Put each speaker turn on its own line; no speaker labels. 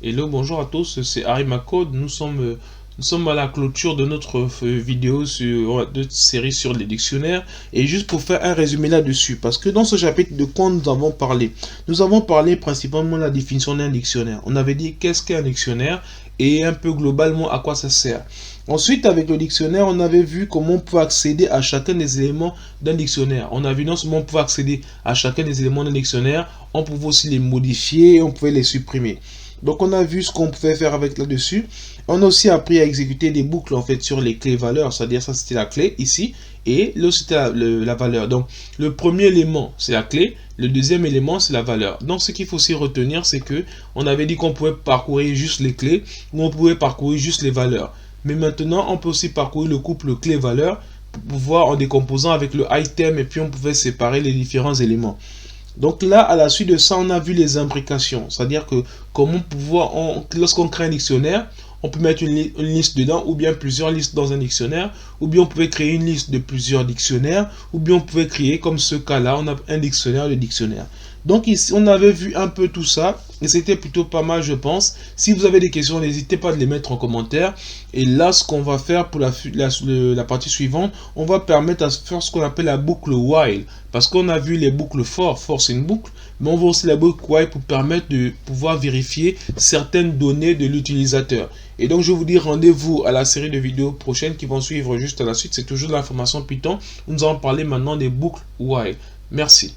Hello, bonjour à tous, c'est Arimacode. Nous sommes à la clôture de notre vidéo sur de série sur les dictionnaires. Et juste pour faire un résumé là-dessus, parce que dans ce chapitre de quoi nous avons parlé principalement de la définition d'un dictionnaire. On avait dit qu'est-ce qu'un dictionnaire et un peu globalement à quoi ça sert. Ensuite, avec le dictionnaire, on avait vu comment on peut accéder à chacun des éléments d'un dictionnaire. On a vu non seulement on pouvait accéder à chacun des éléments d'un dictionnaire, on pouvait aussi les modifier et on pouvait les supprimer. Donc on a vu ce qu'on pouvait faire avec là-dessus. On a aussi appris à exécuter des boucles en fait sur les clés valeurs, c'est-à-dire ça c'était la clé ici et là c'était la valeur. Donc le premier élément c'est la clé, le deuxième élément c'est la valeur. Donc ce qu'il faut aussi retenir c'est que on avait dit qu'on pouvait parcourir juste les clés ou on pouvait parcourir juste les valeurs. Mais maintenant on peut aussi parcourir le couple clé-valeur pour pouvoir en décomposant avec le item et puis on pouvait séparer les différents éléments. Donc là, à la suite de ça, on a vu les imbrications. C'est-à-dire que comment pouvoir, lorsqu'on crée un dictionnaire, on peut mettre une liste dedans, ou bien plusieurs listes dans un dictionnaire, ou bien on pouvait créer une liste de plusieurs dictionnaires, ou bien on pouvait créer, comme ce cas-là, on a un dictionnaire de dictionnaires. Donc ici, on avait vu un peu tout ça, et c'était plutôt pas mal, je pense. Si vous avez des questions, n'hésitez pas à les mettre en commentaire. Et là, ce qu'on va faire pour la partie suivante, on va permettre à faire ce qu'on appelle la boucle while. Parce qu'on a vu les boucles for c'est une boucle, mais on voit aussi la boucle while pour permettre de pouvoir vérifier certaines données de l'utilisateur. Et donc, je vous dis rendez-vous à la série de vidéos prochaines qui vont suivre juste à la suite. C'est toujours de l'information Python. Nous allons parler maintenant des boucles while. Merci.